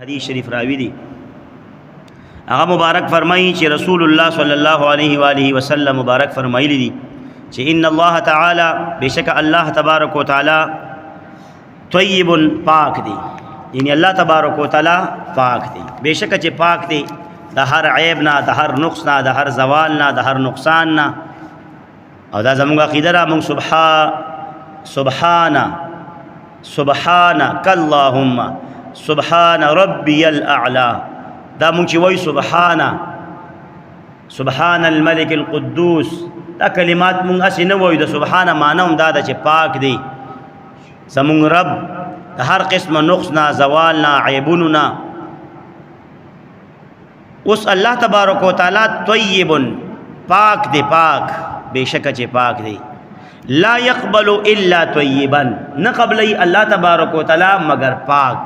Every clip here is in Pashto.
حدیث شریف راوی دی هغه مبارک فرمایي چې رسول الله صلی الله علیه و آله وسلم مبارک فرمایلی دي چې ان الله تعالی بشک الله تبارک و تعالی طیب پاک دی، یعنی الله تبارک و تعالی پاک دی، بشک چې پاک دی د هر عیب نه، د هر نقص نه، د هر زوال نه، د هر نقصان نه. او دا زموږ عقیده را موږ سبحانك اللهم سبحان ربي الاعلى دا مونږ چې وای سبحان الملك القدوس، دا کلمات مونږ اسی نه وای. د سبحان معنی هم دا چې پاک دی زمونږ رب د هر قسم نقص نه، زوال نه، عیبونو نه. اوس الله تبارک و تعالی طیب پاک دی، پاک بشک چې پاک دی. لا يقبل الا طیبا، نه قبلی الله تبارک و تعالی مگر پاک.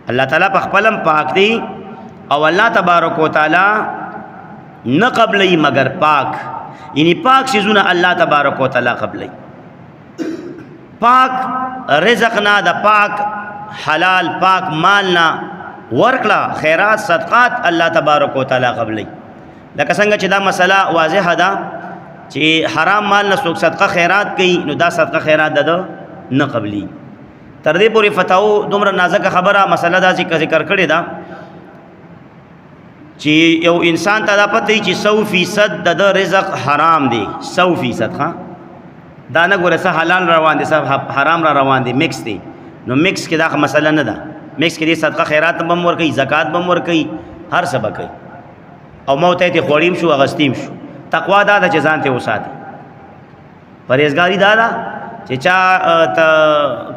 اللہ تعالیٰ پا خپلم پاک دی او اللہ تبارک و تعالی نہ قبلی مگر پاک، یعنی پاک چیزونا اللہ تبارک و تعالی قبلی. پاک رزقنا دا پاک حلال پاک مالنا ورکلا خیرات صدقات اللہ تبارک و تعالی قبلی. لکه څنګه چې دا مسئلہ واضح ده چې حرام مال نه څوک صدقه خیرات کوي نو دا صدقه خیرات ده نه قبلی. تر دې پورې فتاو دومره نازکه خبره مسله دا ذکر کړې ده چې یو انسان ته دا پته چې 100% د رزق حرام دی، 100% ها دا نه ګوره څه حلال روان دي څه حرام را روان دي، مکس دی. نو مکس کې دا مسله نه ده، مکس کې دې صدقه خیرات بم ور کوي، زکات بم ور کوي، هر څه به کوي. او موت ته خوړیم شو اغستیم شو. تقوا دا چې ځان ته وساتي، پرهیزګاری دا ده چې چا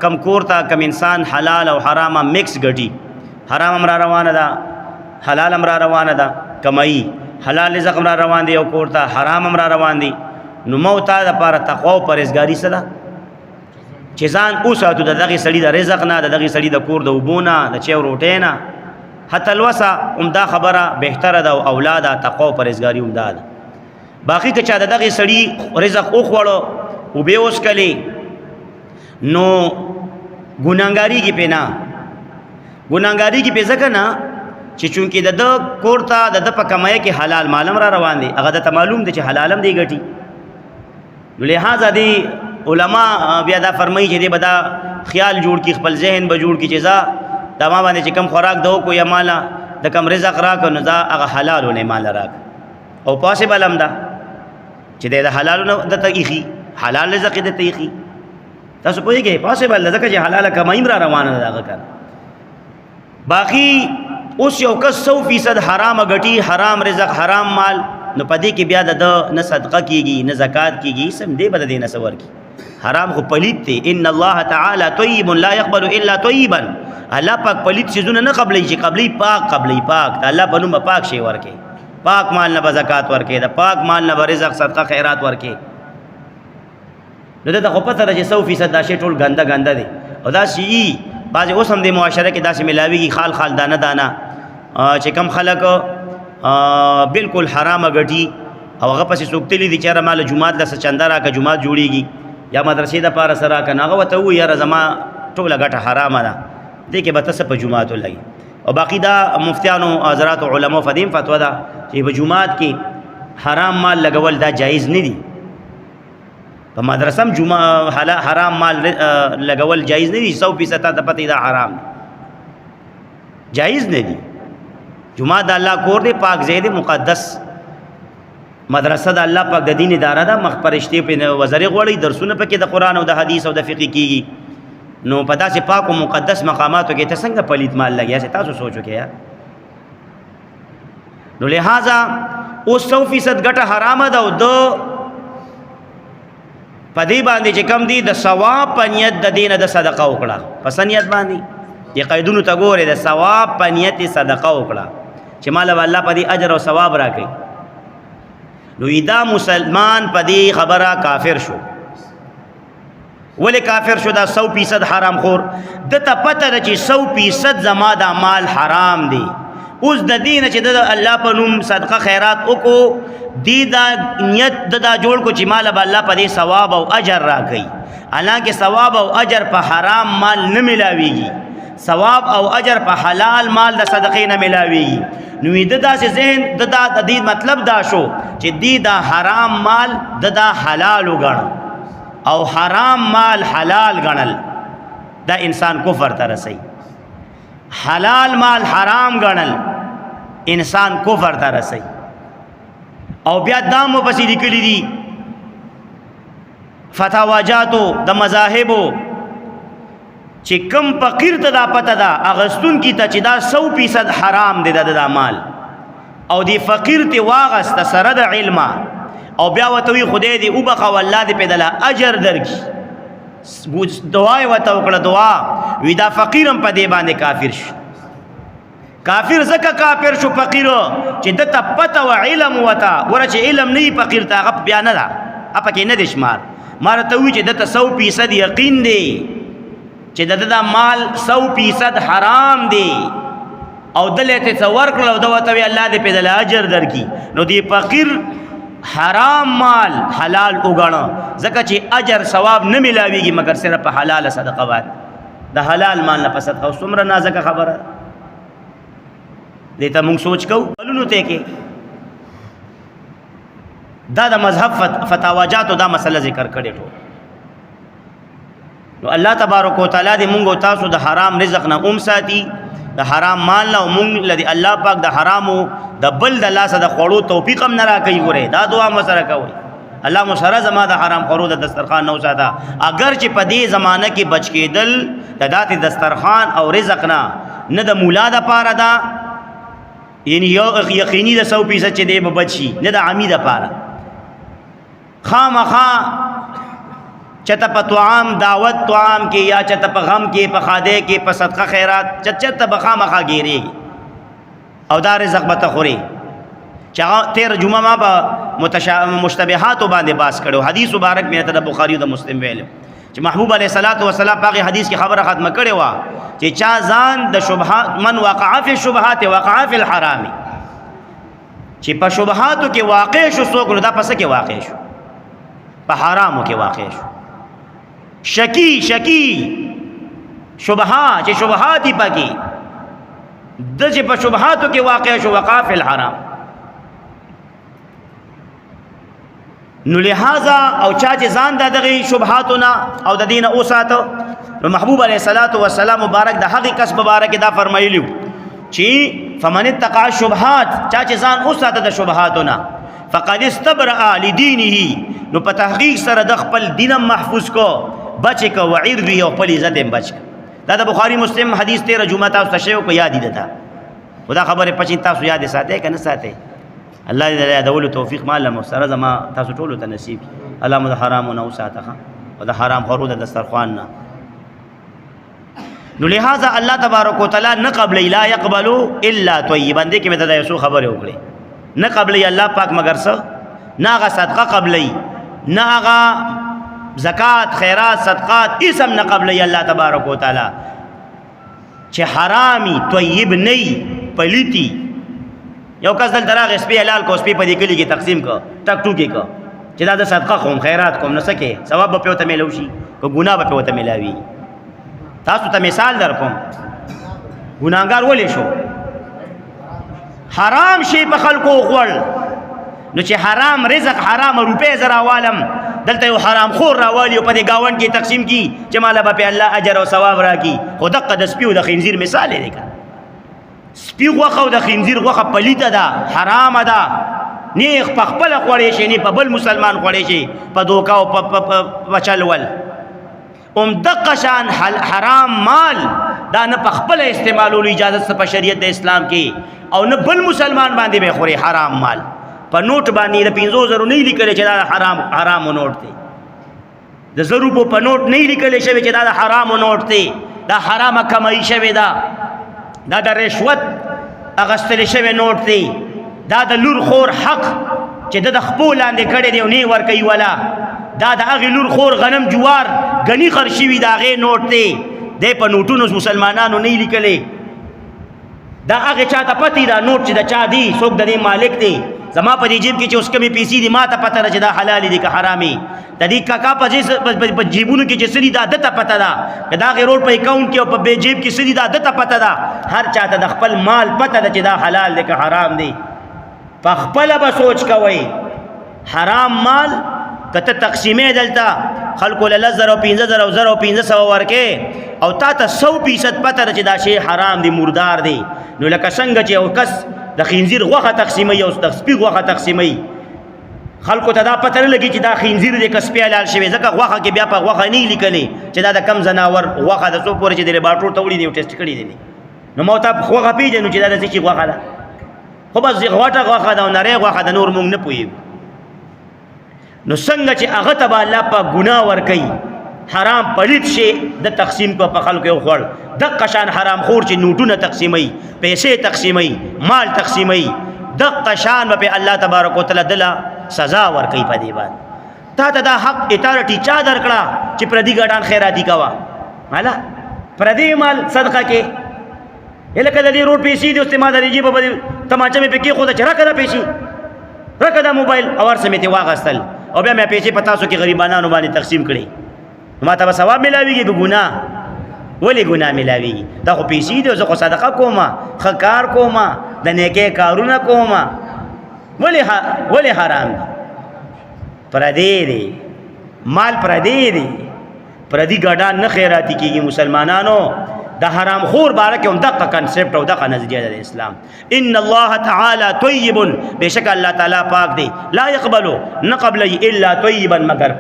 کم کور ته کم انسان حلال او حرام مکس ګټي، حرام هم را روانه ده، حلال هم را روانه ده، کمایي حلال رزق هم را روان دي او کور ته حرام هم را روان دي. نو موت ته لپاره تقوا او پرهیزګاری څه ده چې ځان اوساتو د دغه سړي د رزق نه، د دغه سړي د کور د اوبو نه، د چای او روټۍ نه. حتی الوسه عمده خبره بهتره ده او اولاده تقوا او پرهیزګاری عمده ده. باقي که چا د دغه سړي رزق وخوړو او به اوس کلی نو ګناګاری کی پینا، ګناګاری کی پیسه کنا چې چونکی د کور ته د په کمای کې حلال مالم را روان دي، هغه د معلوم دي چې حلالم دی ګټي. نو لہذا دی علما بیا دا فرمایي چې دی بدا خیال جوړ کی، خپل ذهن به جوړ کی چې ځا د ما باندې چې کم خوراک دو کو یا مالا د کم رزق راک نو دا هغه حلال ولې مال راک. او پاسبل هم دا چې د حلال نو د تېخي حلال رزق د تېخي تاسو پوهیږئ پاسبل ځکه چې حلاله کمایم را روانه ده هغه کار. باقي اوس یو کس 100% حرام غټي، حرام رزق، حرام مال، نو پدې کې بیا د نه صدقه کیږي نه زکات کیږي، سم دې بد دې نه سور کی. حرام خو پلیت ته، ان الله تعالی طیب لا يقبل الا طیبا. الله پاک پلیت چیزونه نه قبلې، چې قبلې پاک، قبلې پاک. الله په نوم پاک شی ورکه، پاک مال نه زکات ورکه، د پاک مال نه رزق صدقه خیرات ورکه. نو دا خو پته ده چې 100% دا شی ټول ګنده ګنده دی. او دا شی بعضې اوس هم د معاشره کې داسې ملاویږي خال خال دانه دانه چې کم خلک بالکل حرامه ګټي او هغه پسې څوک تلي دي چې یاره ماله جومات له څه چنده راکړه جومات جوړېږي یا مدرسې دپاره څه راکړه، نو هغه ورته ووایي یاره زما ټوله ګټه حرامه ده، دې کې به ته څه په جومات ولګي. او باقي دا مفتیانو حضراتو علماء فدیم فتوا ده چې په جومات کې حرام مال لګول دا جایز نه دي. په مدرسه هم حرام مال لګول جایز نه دي. 100% ته پته دا حرام جایز نه دي. جمعه د الله کور دی، پاک ځای دی، مقدس مدرسه د الله پاک د دین اداره ده. مخ پرشتي په وزري غوړي درسونه پکې د قران او د حدیث او د فقه کیږي. نو په داسې پاک او مقدس مقاماتو کې ته څنګه پلیت مال لګیا تاسو سوچو کې یار. نو لہذا او 100% ګټه حرامه ده او دو پدې باندې چې کم دي د ثواب په نیت د دینه د صدقه وکړه، پس نیت باندې دې قیدونو ته ګوره د ثواب په نیت صدقه وکړه چې مال الله په دې اجر او ثواب راکړي. نو دا مسلمان په دې خبره کافر شو. ولې کافر شو؟ دا 100% حرام خور د ته پته ده چې 100% زما دا مال حرام دی. اوس د دینه چې د الله په نوم صدقه خیرات وکړو، دی دا نیت دا جوړ کو چې مال به الله په دې ثواب او اجر راکړي. حالانکه ثواب او اجر په حرام مال نه ملاويږي، ثواب او اجر په حلال مال د صدقې نه ملاويږي. نو د داسې ذهن د دې مطلب دا شو چې دی دا حرام مال د دا حلال وګڼو او حرام مال حلال ګڼل دا انسان کفر ته رسي. حلال مال حرام ګڼل انسان کفر ته رسي. او بیا دامو پسې لیکلي دي فتاواجاتو د مذاهبو چې کم فقیر ته دا پته ده اغستون کی ته چې دا 100% حرام دی دا مال او دی فقیر ته واغست سره د علم او بیا وتوی خدای دی او بخا والله دی پیدله اجر درکې دعا وته وکړه دعا وی دا فقیرم په دی باندې کافر شو. کافر زکه کافر شو فقیر چې دته پته و علم وته ورچ علم نه فقیر ته غپ بیا نه ده اپا کې نه دي شمار مارته وی چې دته 100% یقین دی چې دا مال 100% حرام دی او دلته څور کړو دا وته الله دې په دل اجر درکې. نو دی فقیر حرام مال حلال وګڼو ځکه چې اجر ثواب نه ملاويږي مگر صرف په حلال صدقه وات د حلال مال نه پسد خو څومره نازکه خبره دې ته موږ سوچ کوو. ولونو ته کې دا د مذهب فتاواجاتو دا مسله ذکر کړي ټول. نو الله تبارک وتعالى دې مونږ او تاسو د حرام رزق نه ساتي د حرام مال نه مونږ لدی الله پاک د حرامو د بل د الله سره د خوړو توفیق هم نه راکړي. ګوره دا دعا مسره کوي الله مسره زما د حرام خورو د دسترخوان نو ساته اگر چې په دې زمانہ کې بچ کېدل د داتې دسترخوان او رزق نه د مولا د پاره دا یعنی یو یقیني د 100% چې دې به بچي نه د عامی د پاره خامخا چته په طعام دعوت طعام کې یا چته په غم کې په خاده کې په صدقه خیرات چته بخامخه ګيري او دا رزق به تخوري. چا 13 جمعه ما په مشتبهات باندې باس کړو. حدیث مبارک مې ته د بخاری او د مسلم ویل چې محبوب علیه الصلاۃ والسلام په حدیث کې خبره ختمه کړې و چې چا ځان د شبهات من وقع فی الشبهات وقع فی الحرام چې په شبهاتو کې واقع شو څوک نو دا پس کې واقع شو په حرامو کې واقع شو. شکی شبهات چې شبهات پکې د چې په شبهاتو کې واقع شو وقع فی الحرام. نو لہذا او چا چې ځان دغه شبهاتونه او د دین اوساتو نو محبوب علیه الصلاۃ والسلام مبارک د هغه کس مبارک دا فرمایلیو چې فمن اتقى الشبهات چا چې ځان اوساته د شبهاتونه فقد استبرأ لدینه نو په تحقیق سره د خپل دین محفوظ کو بچ کو وعرضه او خپل عزت هم بچ. دا د بخاری مسلم حدیث 13 جمعه تاسو ته شیو کو یاد دي تا خدا خبره پچین تاسو یاد ساتي کنه ساتي الله دې یادولو توفیق مال سره زما تاسو ټول ته نصیب. الله مو حرام نه وساته او د حرام خورو د دسترخوان نه. نو لہذا الله تبارک وتعالى نه قبل لا يقبل الا طيبا دې کې مې ته یو خبره وکړي نه قبل الله پاک مگر څه نه هغه صدقه قبلې نه هغه زکات خیرات صدقات اسم نه قبلې الله تبارک وتعالى چې حرامي طيب نه پلیتی. یو کس دل دراغ سپی حلال کو سپی په دې کلی کې تقسیم کو ټک ټوکی کو چې دا د صدقه کوم خیرات کوم نه سکے ثواب به پته ملو شي کو ګناه به پته ملاوي. تاسو ته مثال در کوم ګناګار ولې شو حرام شي په خلکو خور نو چې حرام رزق حرام روپے زرا عالم دلته یو حرام خور راوالی په دې گاون کې تقسیم کی چې مال به الله اجر او ثواب راکي. خود قد سپیو د خنزیر مثال دی کا سپی غوخه د خنزیر غوخه پلیته ده حرام ده نیخ په خپل خوړې شي نه په بل مسلمان خوړې شي په دوکا او په چلول دقه شان حرام مال دا نه په خپل استعمالولو اجازه په شریعت د اسلام کې او نه بل مسلمان باندې به خوري. حرام مال په نوٹ باندې د 500 نه لیکل چې دا حرام نوٹ دی د 100 روپو په نوٹ نه لیکل شوی چې دا حرام نوٹ دی دا حرامه کمای شوی دا د رشوت اغستل شوی نوٹ دی دا د لور خور حق چې د خپل لاندې کړي دی نه ور کوي ولا دا د هغه لور خور غنم جوار غنی خرشي وی دا غي نوٹ دی د په نوټونو مسلمانانو نه لیکلې دا هغه چاته پتی دا نوٹ چې د چا دی څوک د دې مالک دی زما په دې جیب کې چې اوس کمې پیسې دي ما ته پته ده چې دا حلال دي که حرامي د دې کاکا په جیبونو کې چې څه دي دا ده ته پته ده که دا غیر روډ په اکاونټ کې او په جیب کې څه دي دا ده ته پته ده هر چاته د خپل مال پته ده چې دا حلال دی که حرام دی په خپله به سوچ کوئ حرام مال که ته تقسیمې دلته خلکو له 10,000 او 15,000 او 1,000 او 1500 ورکې او تا ته 100% پته ده چې دا شی حرام دی مردار دی نو لکه څنګه چې یو کس د خنزیر غوښه تقسیموي او د سپي غوښه تقسیموي خلکو ته دا پته نه لګي چې دا خنزیر دی که سپی حلال شوی ځکه غوښه کې بیا په غوښه نه لیکلې چې دا د کم ځناور غوښه د څو پورې چې د لیبارټور ته وړي دي او ټیسټ کړي دي نو ما ته غوښه پېژنو چې دا د څه شي غوښه ده خو بس غوټه غوښه ده او نری غوښه ده نور موږ نه پوهېږو نو څنګه چې هغه ته به الله پاک ګناه ورکوي حرام پلیت شي د تقسیم کو په خلکو یو خوړ دقه شان حرام خور چې نوټونه تقسیموي پیسې تقسیموي مال تقسیموي دقه شان به الله تبارک وتعالی دله سزا ورکوي په دې باندې تا ته دا حق اتارټي چا درکړه چې پردي ګډان خیراتي کوه مالا پردي مال صدقه کې لکه د دې روډ پیسې دي اوس ته ما د دې جیبه به تماچه مې پکې خو د چې راکه دا پیسې راکه دا موبایل او ورسه مې ته واغستل او بیا مې پیسې په تاسو کې غریبانانو باندې تقسیم کړي ما ته به ثواب ملاویږي که ګناه ولې ګناه ملاویږي دا خو پیسې دي زه خو صدقه کومه ښه کار کومه د نیکۍ کارونه کومه ولې حرام دي پردی دی مال پردی دی پردی ګډان نه خیراتی کېږي مسلمانانو د حرام خور باره کې هم دقه کنسپټ او دقه نظریه ده د اسلام ان الله تعالی طیب بېشکه الله تعالی پاک دی لا یقبلو نه قبلی الا طیبا مگر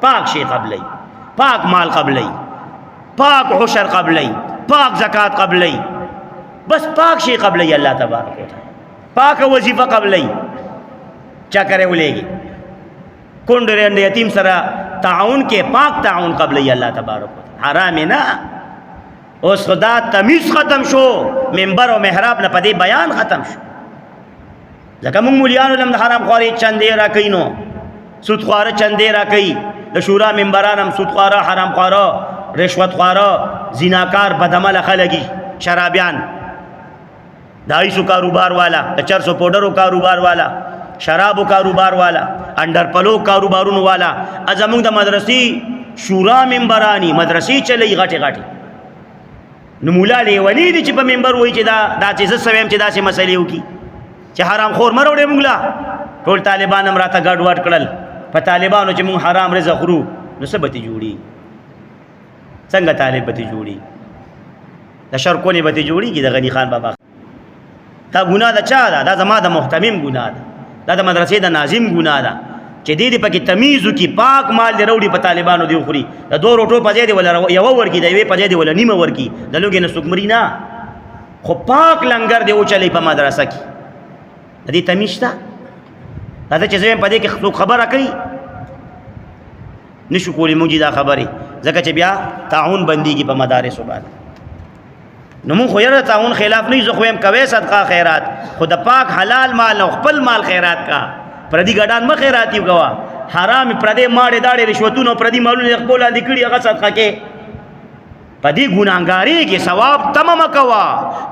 پاک شی قبلی پاک مال قبلی پاک عشر قبلی پاک زکات قبلی بس پاک شی قبلی اللہ تبارک و تعالی پاک وظیفہ قبلی چا کرے ولیگی کنڈ رند یتیم سرا تعاون کے پاک تعاون قبلی اللہ تبارک و تعالی حرام نا اس خدا تمیز ختم شو منبر و محراب نه پدې بیان ختم شو ځکه موږ مولیانو لم د حرام خواري چندې را کوي نو سود خواره چندې را کوي د شورا منبران هم سود خواره حرام خواره رشوت خواره زیناکار بدعمله خلګي شرابیان د ایسو کاروبار والا د چرسو پاوډرو کاروبار والا شرابو کاروبار والا انډر پلو کاروبارونو والا ازموږ د مدرسې شورا منبرانی مدرسې چلی غټي غټي نو مولا لیونی دی چې په منبر وایي چې دا چې زه سویم چې داسې مسلې وکړي چې حرام خور مه راوړې موږ له ټول طالبان هم راته ګډ وډ کړل په طالبانو چې موږ حرام رزق خورو نو څه به ترې جوړي څنګه طالب به ترې جوړي د شرکونې به ترې جوړېږي د غني خان بابا دا ګناه د چا ده دا زما د محتمم ګناه ده دا د مدرسې د ناظم ګناه ده چې دې پکې تمیز وکړي پاک مال دې راوړي په طالبانو دې وخوري د 2 روټو په ځای دې ولا یوه ورکړي د یوې په ځای دې ولا نیمه ورکړي د لوږې نه څوک مري نه خو پاک لنګر دې وچلی په مدرسه کې د دې تمیز شته راځه چې زه وایم په دې کې څوک خبره کوي نشو کولی موږ دا خبرې ځکه چې بیا تعاون بندېږي په مدارسو باندې نو مونږ خو یاره تعاون خلاف نه یو زه خو وایم کوئ صدقه خیرات خو د پاک حلال مال نه خپل مال خیرات کا پردي ګډان مه خیراتي کوه حرام پردې ماړې داړې رشوتونه پردي مالونه خپل لاندې کړي هغه صدقه کې په دې ګناهګارۍ کې ثواب تمه مه کوه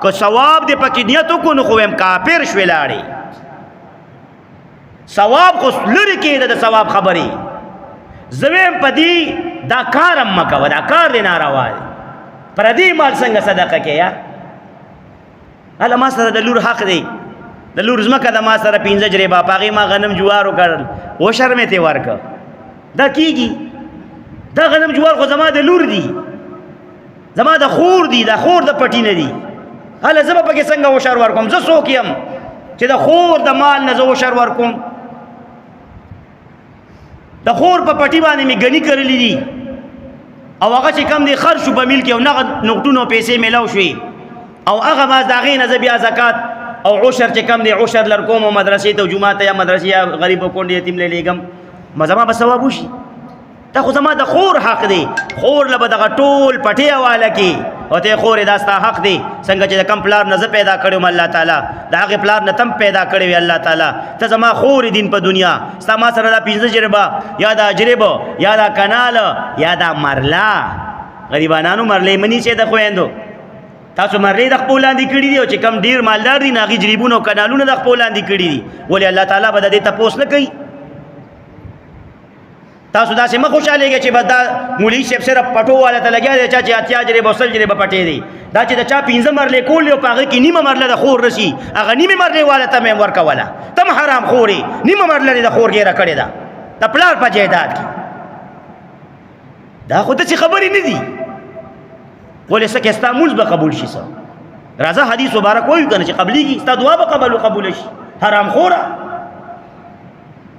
که ثواب دې پکې نیت وکړو نو خو وایم کافر شوې لاړې ثواب خو لرې کېده د ثواب خبرې زه وایم په دې دا کار هم مه کوه دا کار دې ناروا دی پردي مال څنګه صدقه کې یا هله ما سره د لور حق دی د لور ځمکه د ما سره 15 جریبه په هغې ما غنم جوار وکړل عشر مې ترې ورکړه دا کېږي دا غنم جوار خو زما د لور دي زما د خور دي دا خور د پټي نه دي هله زه به پکې څنګه عشر ورکوم زه څوک یم چې د خور د مال نه زه عشر ورکوم د خور په پټي باندې مې ګني کړلې دي او هغه چې کم دی خرج شو په میل کې او نغد نقدونه پیسې میلاو شوې او هغه ما د هغې نه زه بیا زکات او عشر چې کم دی عشر لرکوم او مدرسې ته جومات ته یا مدرسې یا غریب او کونډې یتیم له لیږم زما به ثواب وشي دا خو زما د خور حق دی خور له به دغه ټول پټې حواله کړي او ته خورې دا ستا حق دی څنګه چې د کم پلار نه زه پیدا کړی وم الله تعالی د هغې پلار نه تم پیدا کړی وي الله تعالی ته زما خورې دین په دنیا ستا ما سره دا 15 جربه یا دا جربه یا دا کنال یا دا مرلا غریبانانو مرلې منی چې د خویندو تاسو مرې د خپل لاندې کړي دي او چې کم ډیر مالدار دي ناغي جریبونه او کنالونه د خپل لاندې کړي دي ولې الله تعالی به د دې تپوس نه کوي تاسو داسې مخ خوشالېږئ چې بس دا مولوي صاحب صرف پټو والا ته لګیا دی چا چې اتیا جریب او سل جریب پټې دی دا چې د چا 15 مرلې کول او په هغې کې نیمه مرله د خور رسي هغه نیمې مرلې والا ته مې ورکوله ته حرام خورې نیمه مرله د خور ګیره کړې ده د پلار په جایداد کې دا خو داسې خبرې نه دي ولې څه کې ستا مونځ به قبول شي څه راځه حدیث مبارک وایو که نه چې قبلېږي ستا دعا به قبوله شي حرام خوره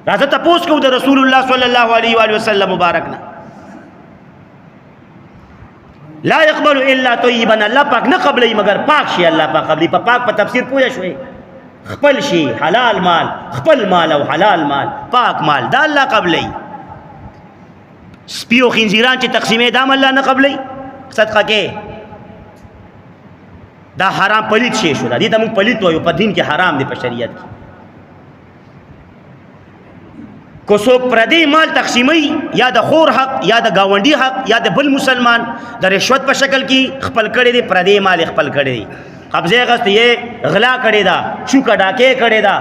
راځه تپوس کوو د رسول الله صلی الله علیه و وسلم مبارک نه لا يقبل الا طیبا الله پاک نه قبلې مگر پاک شي الله پاک قبلې په پاک په تفسیر پوه شوي خپل شي حلال مال خپل مال او حلال مال پاک مال دا الله قبلې سپیو خنزیران چې تقسیمې دام الله نه قبلې صدقه کې دا حرام پلیت شي شو دا دې ته موږ پلیت وایو په دین کې حرام دی په شریعت کې کو څوک پردی مال تقسیمي یا د خور حق یا د گاونډي حق یا د بل مسلمان د رشوت په شکل کې خپل کړي دي پردی مال خپل کړي دي قبضه غست یې غلا کړي دا شوکه ډاکې کړي دا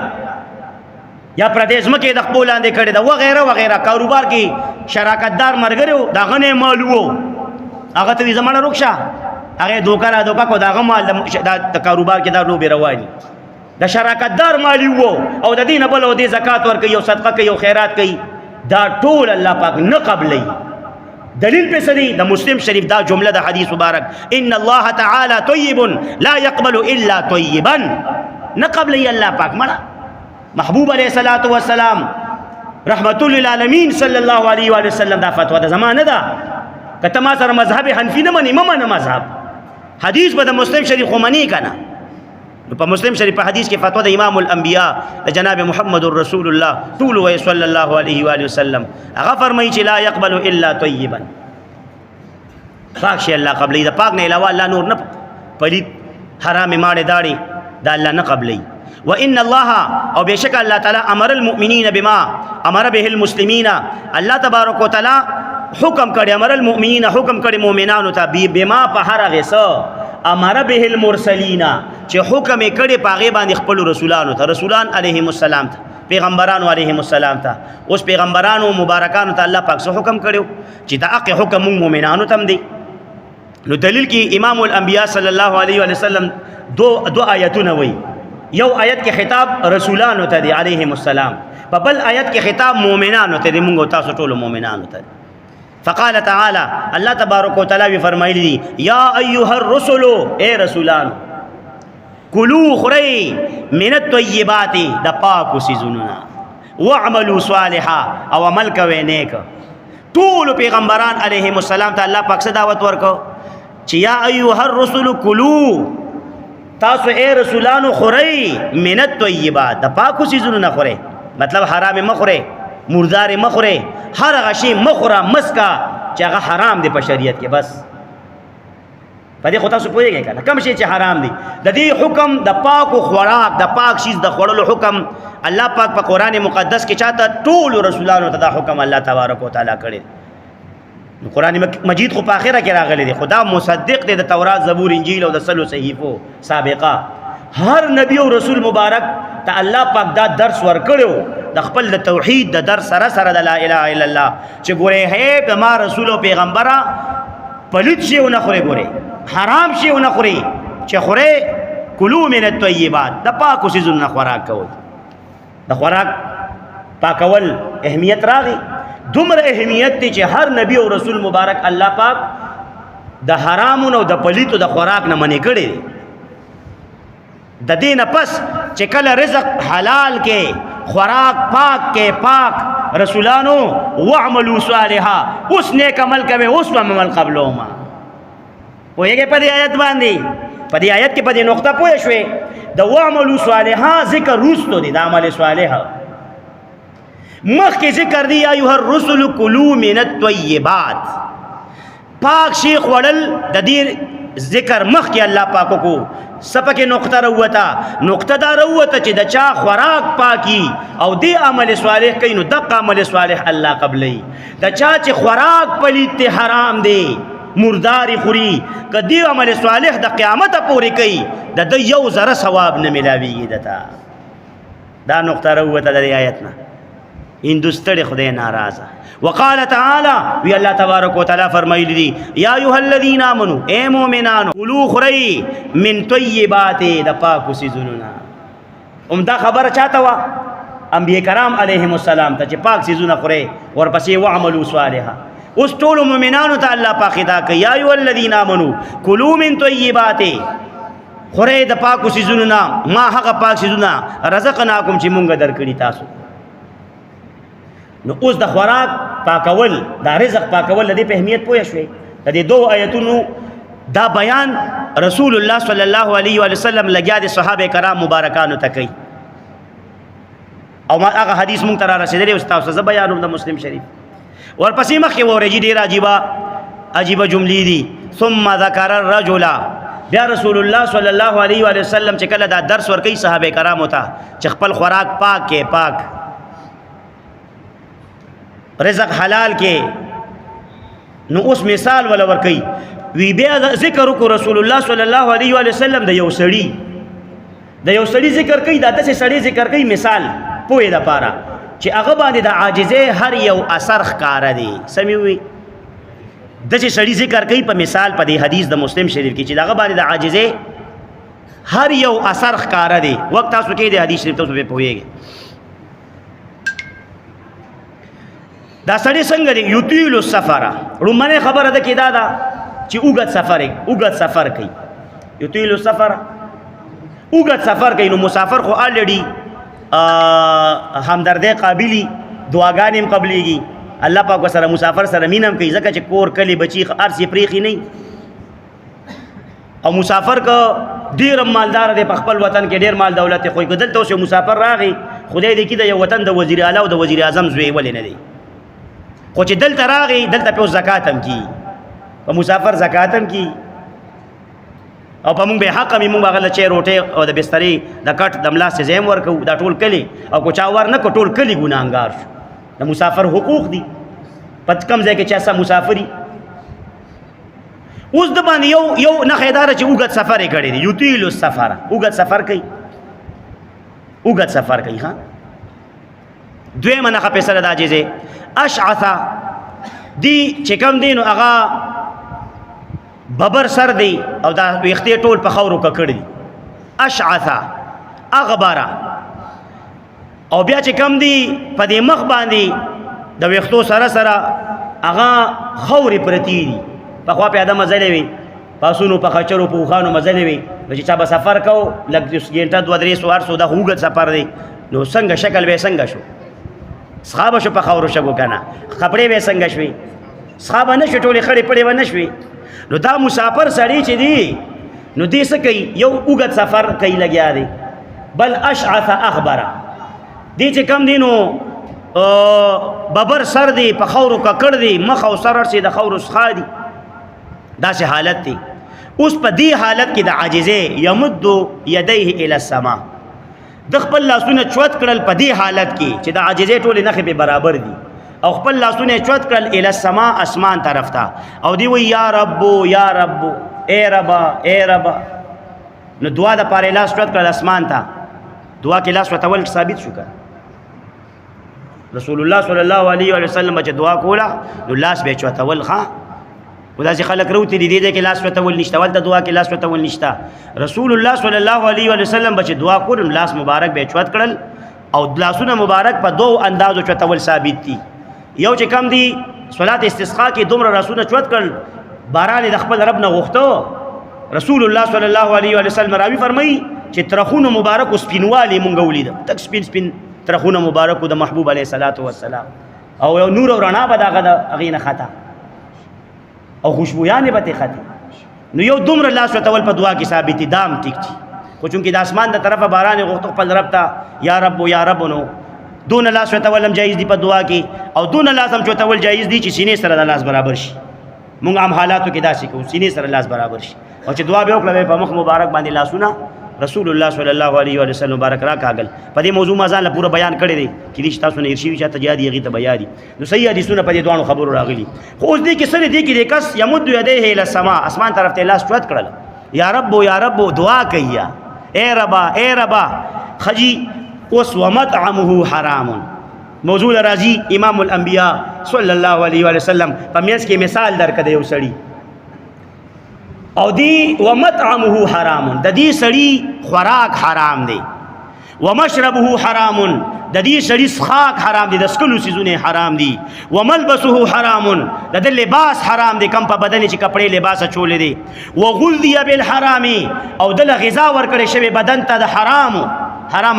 یا پردیس مکه د خپل لاندې کړي دا وغیرہ وغیرہ کاروبار کې شراکت دار مرګرو دا غنه مال وو هغه ته زمانه رخصه هغه دوکا کو دا مال د کاروبار کې دا لوبي رواني د شراکت دار مالی وو او د دین بل او د زکات ور کوي او صدقه کوي او خیرات کوي دا ټول الله پاک نه قبلې دلیل په سری د مسلم شریف دا جمله د حدیث مبارک ان الله تعالی طیب لا يقبل الا طیبا نه قبلې الله پاک مړه محبوب علیه الصلاۃ والسلام رحمت للعالمین صلی الله علیه و وسلم دا فتوا د زمانه ده کته ما سره مذهب حنفی نه منی نه مذهب حدیث به د مسلم شریف خو منی کنه په مسلم شریف په حدیث کې فتوا د امام الانبیاء د جناب محمد رسول الله طول و صلی الله علیه و آله وسلم هغه فرمایي چې لا يقبل الا طیبا پاک شي الله قبلې د پاک نه علاوه الله نور نه پلید حرام ماړه داړي دا الله نه قبلې وان الله او بشک الله تعالی امر المؤمنین بما امر به المسلمین الله تبارک وتعالى حکم کړي امر المؤمنین حکم کړي مؤمنانو ته بما په هر غسه امر به المرسلین چې حکم کړي پاغه باندې خپل رسولانو ته رسولان علیهم السلام ته پیغمبرانو علیهم السلام ته اوس پیغمبرانو مبارکانو ته الله پاک څه حکم کړو چې دا حق حکم مؤمنانو تم دی نو دلیل کې امام الانبیاء صلی الله علیه و سلم دو آیتونه وایي یو آیت کې خطاب رسولانو ته دی علیهم السلام په بل آیت کې خطاب مؤمنانو ته دی موږ تاسو ټول مؤمنانو ته فقال تعالى الله تبارک وتعالى فرمایلی دي یا ایها الرسل اے رسولان کلوا خری من الطیبات د پاکو سيزوننا واعملوا صالحا او عمل کوي نیک ټول پیغمبران علیهم السلام ته الله پاک دعوت ورکو چې یا ایها الرسل کلوا تاسو اے رسولانو خری من الطیبات د پاکو سيزوننا خوري مطلب حرام مخوري مردار مخوره هر غشي مخوره مسکا چې هغه حرام دی په شریعت کې بس په دې خو تاسو پوهیږئ کنه کوم شی چې حرام دی د دې حکم د پاکو خوراک د پاک شیز د خوړلو حکم الله پاک په قران مقدس کې چاته ټول رسولانو ته دا حکم الله تبارک وتعالى کړی نو قران مجید خو په اخره کې راغلی دی خدا مصدق دی د تورات زبور انجیل او د سلو صحیفو سابقه هر نبی او رسول مبارک ته الله پاک دا درس ورکړو د خپل د توحید د درس سره سره د لا اله الا الله چې ګوره هي ما رسول او پیغمبره پلیت شي او نه خوري ګوره حرام شي او نه خوري چې خوره کلوا من الطیبات د پاکو سيزونو خوراک کوي د خوراک پاکول اهمیت راغی دومره اهمیت دی چې هر نبی او رسول مبارک الله پاک د حرامونو او د پلیتو د خوراک نه منې کړي د دین پس چې کله رزق حلال کې خوراک پاک کې پاک رسولانو واعملوا صالحا اوس نیک عمل کوي اوس عمل قبلو ما پوهیږئ په دې آیت باندې په دې آیت کې په دې نقطه پوه شوي د واعملوا صالحا ذکر روستو دی د عمل صالح مخکې ذکر دی ایها الرسل کلوا من الطیبات پاک شي خوړل د دې ذکر مخکې الله پاکو کو سپکه نقطه روته نقطه دا روته چې د چا خوراک پاکي او دی عمل صالح کوي نو دغه عمل صالح الله قبلې د چا چې خوراک پلیت حرام دی مردار خوري کدی عمل صالح د قیامت پورې کوي د یو ذره ثواب نه ملاويږي دتا دا نقطه وروته د آیت نه هندوستړي خدای ناراضه وقال تعالی وی الله تبارک وتعالى فرمایلی دي یا ایها الذین آمنوا اے مؤمنانو کلوا خری من طیبات د پاکو سيزوننا دا خبره چاته وا انبیاء کرام علیهم السلام ته چې پاک سيزونه خوري ورپسې وعملوا صالحا اوس ټول مؤمنانو ته الله پاک خدا کوي یا ایها الذین آمنوا کلوا من طیبات خوري د پاکو سيزوننا ما هغه پاک سيزونه رزقناکم چې مونږ درکړي تاسو نو اوس د خوراک پاکول دا رزق پاکول د دې په اهمیت پوه شوي د دې دوه آیتونو دا بیان رسول الله صلی الله علیه و سلم لګیا د صحابه کرام مبارکانو ته کوي او ما هغه حدیث مونږ ته را رسیدلی او تاسو ته بیانوم د مسلم شریف ورپسې مخکې ورېږي ډېر عجیبه جملې دي ثم ذکر الرجل بیا رسول الله صلی الله علیه و سلم چې کله دا درس ورکوي صحابه کرامو ته چې خپل خوراک پاک کې پاک رزق حلال کې نو اوس مثال ولا ورکي وی بیا ذکر کو رسول الله صلی الله علیه و سلم د یو سړی ذکر کوي دا د سړی ذکر کوي مثال پوهه د پاره چې هغه باندې د عاجزه هر یو اثر ښکارا دی سموي د سړی ذکر کوي په مثال په دې حدیث د مسلم شریف کې چې هغه باندې د عاجزه هر یو اثر ښکارا دی وخت تاسو کې د حدیث شریف تاسو په پوهیږئ دا سړی څنګه دی یطیل السفر رومنه خبره ده کې دا چې اوږد سفر کوي یطیل السفر اوږد سفر کوي نو مسافر خو الریډي همدردی قابلی دعاګانې هم قبلېږي الله پاک سره مسافر سره مینم کوي ځکه چې کور کلی بچی ارسي پریخي نه او مسافر که ډیر مالدار دی په خپل وطن کې ډیر مال دولت خو دلته اوس مسافر راغی خدای دې کې د یو وطن د وزیر اعلی او د وزیر اعظم زوی ولې نه دی خو چې دلته راغی دلته په زکات هم کی په مسافر زکات هم کی او په مونږ به حق می مونږ غل چې روټه او د بسترې د کټ د ملاس زیم ورکو دا ټول کلی او کو چا ور نه کو ټول کلی ګناهګار شو د مسافر حقوق دي پد کم ځای کې چې اسا مسافری اوس د باندې یو نه خیدار چې اوږد سفر یې کړی دی یطیل السفر اوږد سفر کوي ها دویمه نه په سره د عاجزه اشعث دی چې کوم دی نو هغه ببر سر دی او دا ویختې ټول په خاورو ککړ دي اشعث اغبره او بیا چې کوم دی په دې مخ باندې د ویختو سره هغه خوري پرتی دي په خوا پیاده مزلې وي پاسونو په خچرو په خوانو مزلې وي چې چا به سفر کو لږ ګنټه 2-3 سوار د هوګت سفر دی نو څنګه شکل به څنګه شو صحابه شو په خاورو شګو کنه خپړې به څنګه شوي صحابه نشو ټولې خړې پړې و نشوي نو دا مسافر سړی چې دی نو دې څه کوي یو اوږد سفر کوي لګیا دی بل اشعث اخبره دې چې کم دی نو ببر سر دی په خاورو ککړ دی مخ او سر سي د خاورو څخه دی داسې حالت دی اوس په دې حالت کې د عاجزه یمد یدیه الی السما د خپل لاسونه چوت کړل په دې حالت کې چې د عاجزه ټولې نخې به برابر دي او خپل لاسونه چوت کړل الی السما اسمان طرف ته او دی وی یا رب اے رب نو دعا د پاره لاس چوت کړل اسمان ته دعا کې لاس وتول ثابت شو کړ رسول الله صلی الله علیه و سلم چې دعا کوله نو لاس به چوتول ښا وداسې خلک روتی دي دې کې لاس وتول نشته ولته دعا کې لاس وتول نشته رسول الله صلی الله علیه و سلم چې دعا کول لاس مبارک به چوت کړل او لاسونه مبارک په دوه اندازو چوتول ثابت دي یو چې کم دي صلات استسقا کې دومره رسول چوت کړل باران د خپل رب نه غوښتو رسول الله صلی الله علیه و سلم راوی فرمایي چې ترخونه مبارک او سپینوالی مونږ ولید تک سپین ترخونه مبارک د محبوب علیه الصلاۃ والسلام او یو نور او رڼا به دغه اغینه خطا او خوشبویانه به خطي نو یو دومره لاس وتول په دعا کې ثابت دام ټیک دي خو چونکې د اسمان د طرفه باران غوښتو خپل رب ته یا رب نو دون لاس وتول هم جایز دي په دعا کې او دون لاس هم چوتول جایز دي چې سینې سره د لاس برابر شي مونږ هم حالاتو کې داسې کوو سینې سره لاس برابر شي او چې دعا به وکړو په مخ مبارک باندې لاسونه رسول الله صلی الله علیه و سلم مبارک را کاغل په دې موضوع ما ځان له پوره بیان کړی دی چې دې تاسو نه ارشي چې تجادي غي ته بیان نو صحیح حدیثونه په دې دوه خبرو راغلي خو اوس دې کې سره دې کې کس یمد یدیه الى السما اسمان طرف ته لاس چوت کړل یا رب دعا کیا اے ربا خجی اوس ومطعمه حرام موضوع راضی امام الانبیاء صلی الله علیه و سلم په میاس کې مثال درکړه یو سړی او دی ومطعمه حرام د دې سړی خوراک حرام دی ومشربه حرام د دې سړی څښاک حرام دی د سکلو سيزونه حرام دي وملبسه حرام د دې لباس حرام دی کم په بدن چې کپڑے لباس چولې دي وغذي بالحرام او د غذا ورکړې شوی بدن ته د حرام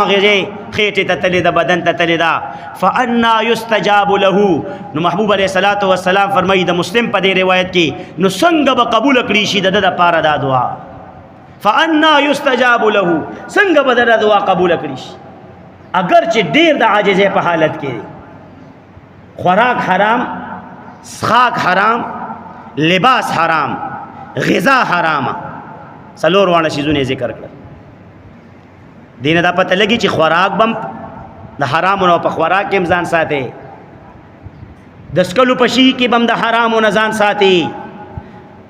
غذا خېټه ته تلې د بدن ته تلې دا فانا يستجاب له نو محبوب عليه الصلاه والسلام فرمایي د مسلم په دې روایت کې نو څنګه به قبول کړي شي د پاره دا دعا فانا يستجاب له څنګه به دا دعا قبول کړي شي اگر چې ډیر د عاجزه په حالت کې خوراک حرام څښاک حرام لباس حرام غذا حرام څلور وانه شیزونه ذکر کړل دینه دا پته لګي چې خوراک بم د حرامو نه په خوراک کې ځان ساتي د سکلو پشي کې بم د حرامو نه ځان ساتي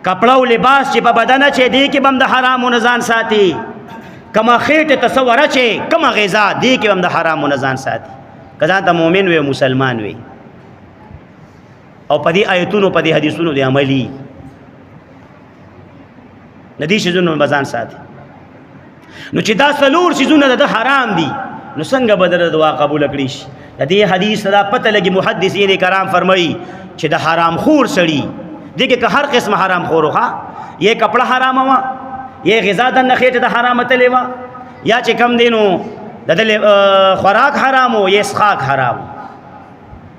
کپڑا او لباس چې په بدن چې دی کې بم د حرامو نه ځان ساتي کما خېټه تصور چې کما غذا دی کې بم د حرامو نه ځان ساتي کله ته مؤمن وي مسلمان وي او په دې آیتونو په دې حدیثونو د عملی ندی شزونو بزان ساتي نو چې دا څلور شیزونه د حرام دي نو څنګه بدر دعا قبول کړي شي د دې حدیث دا پته لګي محدثین کرام فرمایي چې د حرام خور سړي دغه که هر قسم حرام خور ها یہ کپڑا حرام وا یہ غذا د نخېټه د حرام تلې وا یا چې کم دینو د خوراک حرام او یہ څښاک حرام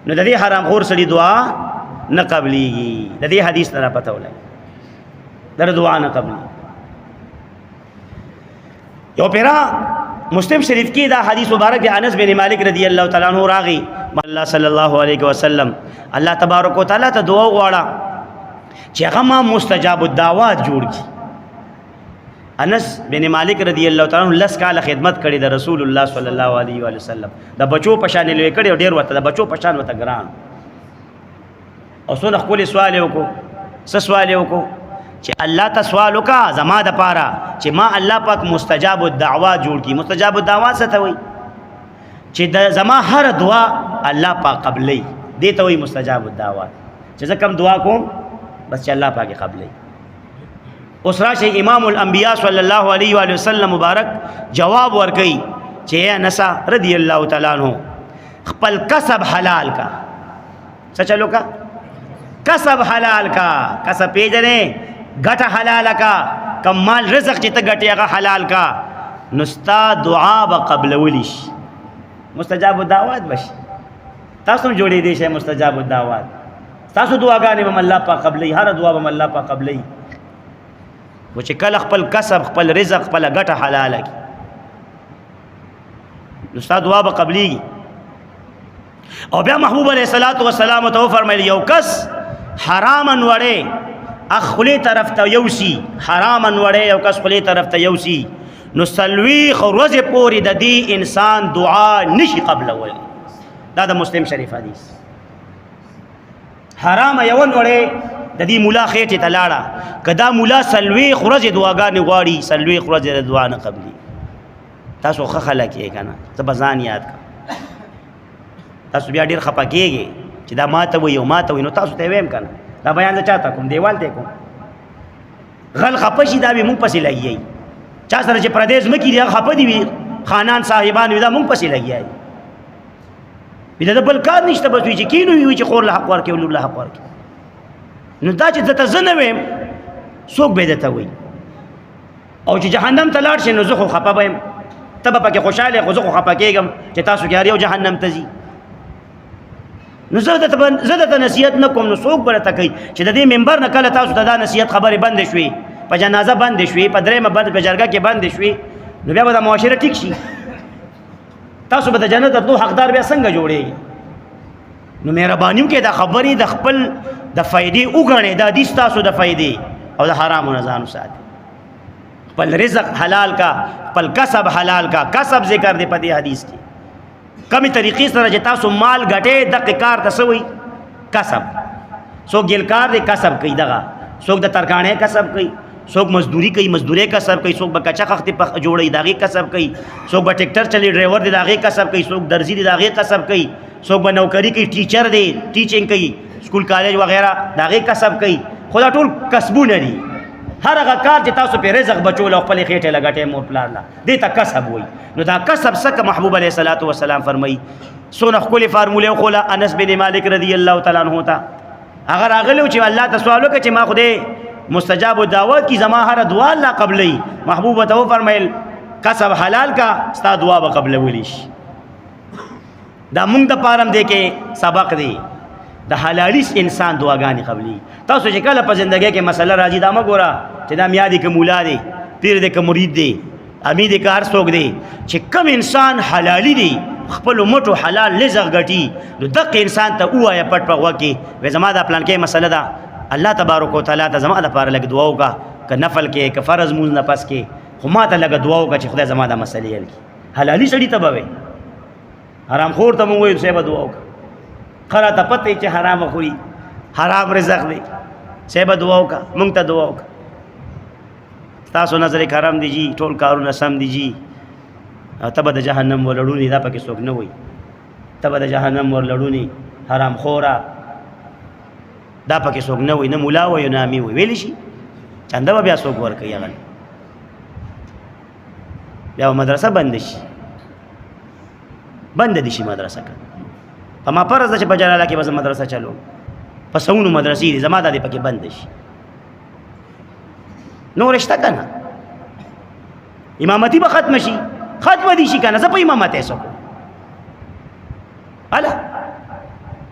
نو د دې حرام خور سړي دعا نه قبليږي د دې حدیث نه پته ولای در دعا نه قبلي یو پیرا مسلم شریف کې دا حدیث مبارک دی انس بن مالک رضی الله تعالی عنہ راغی الله صلی الله علیه وسلم الله تبارک وتعالى ته دعا غواړه چې هغه ما مستجاب الدعوات جوړ کی انس بن مالک رضی الله تعالی عنہ لس کاله خدمت کړي د رسول الله صلی الله علیه و سلم د بچو پشان لوي کړي ډیر وته د بچو پشان وته ګران او څو خپل سوال وکړو سوال وکړو چې الله ته سوال وکا زما د پاره چې ما الله پاک مستجاب الدعوات جوړ کی مستجاب الدعوات څه ته وای چې د زما هر دعا الله پاک قبلې دې ته وای مستجاب الدعوات چې زه کوم دعا کوم بس چې الله پاک قبلې اوس راشي امام الانبیاء صلی الله علیه و سلم مبارک جواب ورکړي چې انس رضی الله تعالی عنہ خپل کسب حلال کا څه چلو کا کسب حلال کا کسب پیژنې ګټه حلال کا کمال رزق چې ته ګټي هغه حلال کا نستا دعا به قبل ولیش مستجاب الدعوات بشي تاسو جوړې دي شه مستجاب الدعوات تاسو دعاګانې به الله پاک قبلې هر دعا به الله پاک قبلې و چې کله خپل کسب خپل رزق خپل ګټه حلال کی نستا دعا به قبلې او بیا محبوب علیہ الصلوۃ والسلام ته فرمایلی یو کس حرامن وړې اخلی طرف ته یوسی حرامن وړې یو کس خلی طرف ته یوسی نو سلوی خروز پوری د دې انسان دعا نشي قبل ول دا د مسلم شریف حدیث حرام یون وړې د دې مولا خېټه تلاړه کدا مولا سلوی خروز دعاګانې غواړي سلوی خروز د دعا نه قبلي تاسو خلک یې کنه زبزان یاد کا تاسو بیا ډیر خپه کېږئ چې دا ماته وي او ماته وي نو تاسو ته ویم کنه دا بیان زه چاته کوم دیوال ته کوم غل خپه شي دا به مونږ پسې لګي چا سره چې پردیس مکی دی خپه دی وي خانان صاحبان وي دا مونږ پسې لګي بیا د بل کار نشته بس وي چې کینو وي چې خور له حق ورکې ولور له حق ورکې نو دا چې زه ته زه نه ویم څوک به درته وي او چې جهنم ته لاړ شي نو زه خو خپه به یم ته به پکې خوشحاله خو زه خو خپه کېږم چې تاسو کې هر یو جهنم ته ځي نو زه درته نصیحت نه کوم نو څوک به راته کوي چې د دې منبر نه کله تاسو ته دا نصیحت خبرې بندې شوې په جنازه بندې شوې په درېیمه په جرګه کې بندې شوې نو بیا به دا معاشره ټیک شي تاسو به د جنت د تلو حقدار بیا څنګه جوړېږي نو مهرباني وکړئ دا خبرې د خپل د فایدې وګڼئ دا حدیث تاسو د فایدې او د حرامو نه ځان وساتئ خپل رزق حلال کا، خپل کسب حلال کا. کسب ذکر دی په دې حدیث کې کمی طریقې سره چې تاسو مال ګټې دغه کار ته سوي کسب. څوک ګلکار دی کسب کوي، دغه څوک د ترکاڼې کسب کوي، څوک مزدوری کوي مزدوري کسب کوي، څوک به کچا خختې په جوړي داغي کسب کوي، څوک به ټریکټر چلی ډرایور دی داغي کسب کوي، څوک درزي دی داغي کسب کوي، څوک به نوکری کوي، ټیچر دی ټیچینګ کوي، سکول کالج وغیرہ داغي کسب کوي. خدا ټول کسبونه دي. هر هغه کار چې تاسو په رزق بچول او خپل خېټه لګټې مور پلار لا دې ته کسب وای. نو دا کسب څخه محبوب علیه الصلاۃ والسلام فرمایي سونه خپل فارموله خو انس بن مالک رضی الله تعالی عنہ ته اگر اغلو چې الله ته سوال وکړي چې ما خدای مستجاب دعوت کی زما هر دعا الله قبلې. محبوب ته فرمایل کسب حلال کا ستا دعا به قبل ولیش. دا مونږ د پارم دې کې سبق دی د حلالیس انسان دعاګانې قبلي. تاسو چې کله په ژوندۍ کې مسله راځي دا مګورا چې دا میا دي که مولا دی، پیر دی که مرید دی، امید دی که هر څوک دی، چې کم انسان حلالي دی خپل مټو حلال رزق ګټي نو دغه انسان ته ووایه پټ په غوږ کې وایي زما دا پلان کې مسله ده، الله تبارک وتعالی ته زما دپاره لږ دعا وکړه، که نفل کې که فرض مونځ نه پس کې خو ما ته لږ دعا وکړه چې خدای زما دا مسلې حل کړي. حلالي سړي ته به وایي، حرام خور ته مونږ وایو صاحبه دعا وکړه. خره ته پته چې حرام خوري حرام رزق دی، صاحبه دعا وکړه مونږ ته دعا وکړه. تاسو نظر کرم دی جی ټول کارونه سم دی جی، ته به د جهنم ورلړونی دا پکې څوک نه وایي، ته به د جهنم ورلړونی حرام خوره دا پکې څوک نه وایي، نه مولا وایي نه امي وایي. ویلی شي چنده به بیا څوک ورکوي، هغه بیا مدرسه بند شي، بند دي شي مدرسه که په ما فرض ده چې په جلاله کې به زه مدرسه چلو، په سونو مدرسې دي زما دا دې پکې بند شي. نور شته که نه امامتي به ختم شي، ختم دي شي که نه زه په امامت ایسو کوم هله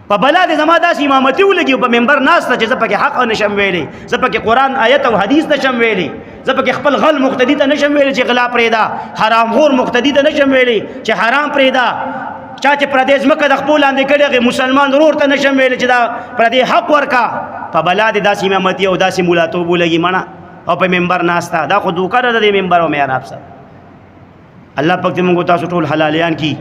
په بلا دې زما داسې امامتي ولګي په منبر ناسته چې زه پکې حق نشم ویلی، زه پکې قرآن آیت او حدیث نشم ویلی، زه پکې خپل غل مقتدي ته نشم ویلی چې غلا پرېږده، حرام خور مقتدي ته نشم ویلی چې حرام پرېږده، چا چې پردې ځمکه د خپل لاندې کړې هغې مسلمان ورور ته نشم ویلی چې دا پردې حق ورکا. په بلا دې داسې امامتي او داسې مولاتوب ولګي مړه او په منبر ناسته، دا خو دوکه ده د دې منبر او محراب سره. الله پاک دې موږ تاسو ټول حلالیان کي.